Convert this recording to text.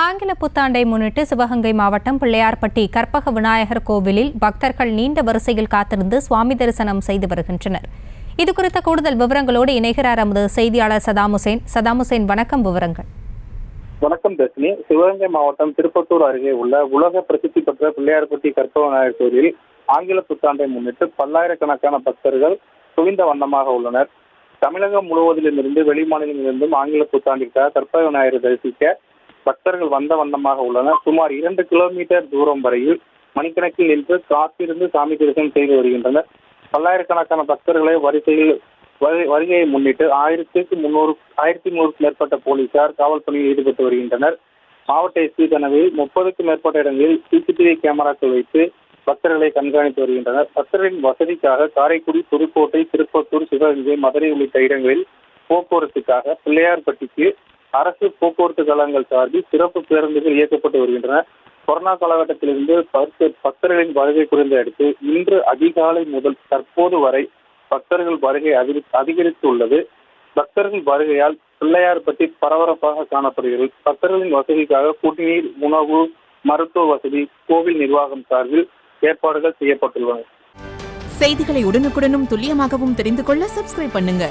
ஆங்கில புத்தாண்டை முன்னிட்டு சிவகங்கை மாவட்டம் பிள்ளையார்பட்டி கற்பக விநாயகர் கோவிலில் பக்தர்கள் நீண்ட வரிசையில் காத்திருந்து சுவாமி தரிசனம் செய்து வருகின்றனர். இதுகுறித்த கூடுதல் விவரங்களோடு இணைகிறார் நமது செய்தியாளர் சதாமுசேன். சதாமுசேன், வணக்கம். விவரங்கள். வணக்கம் தர்ஷினி. சிவகங்கை மாவட்டம் திருப்பத்தூர் அருகே உள்ள உலக பிரசித்தி பெற்ற பிள்ளையார்பட்டி கற்பக விநாயகர் கோவிலில் ஆங்கில புத்தாண்டை முன்னிட்டு பல்லாயிரக்கணக்கான பக்தர்கள் குவிந்த வண்ணமாக உள்ளனர். தமிழகம் முழுவதிலிருந்து வெளிமாநிலங்களிலிருந்தும் ஆங்கில புத்தாண்டிற்காக கற்பக விநாயகரை தரிசிக்க பக்தர்கள் வந்த வண்ணமாக உள்ளனர். சுமார் 2 கிலோமீட்டர் தூரம் வரையில் மணிக்கணக்கில் நின்று காத்திருந்து சாமி தரிசனம் செய்து வருகின்றனர். பல்லாயிரக்கணக்கான பக்தர்களை வருகையை முன்னிட்டு 1300 மேற்பட்ட போலீசார் காவல் பணியில் ஈடுபட்டு வருகின்றனர். மாவட்ட எஸ்பி தலைமையில் 30க்கும் மேற்பட்ட இடங்களில் சிசிடிவி கேமராக்கள் வைத்து பக்தர்களை கண்காணித்து வருகின்றனர். பக்தர்களின் வசதிக்காக காரைக்குடி, புதுக்கோட்டை, திருப்பத்தூர், சிவகங்கை, மதுரை உள்ளிட்ட இடங்களில் போக்குவரத்துக்காக பிள்ளையார்பட்டிக்கு அரசு போக்குவரத்து கழகங்கள் சார்பில் சிறப்பு பேருந்துகள் இயக்கப்பட்டு வருகின்றன. கொரோனா காலகட்டத்திலிருந்து பக்தர்களின் வருகை குறைந்த அடுத்து இன்று அதிகாலை முதல் தற்போது வரை பக்தர்கள் வருகை அதிகரித்துள்ளது. பக்தர்கள் வருகையால் பிள்ளையார்பட்டி பரபரப்பாக காணப்படுகிறது. பக்தர்களின் வசதிக்காக குடிநீர், உணவு, மருத்துவ வசதி கோவில் நிர்வாகம் சார்பில் ஏற்பாடுகள் செய்யப்பட்டுள்ளன. செய்திகளை உடனுக்குடனும் துல்லியமாகவும் தெரிந்து கொள்ள சப்ஸ்கிரைப் பண்ணுங்க.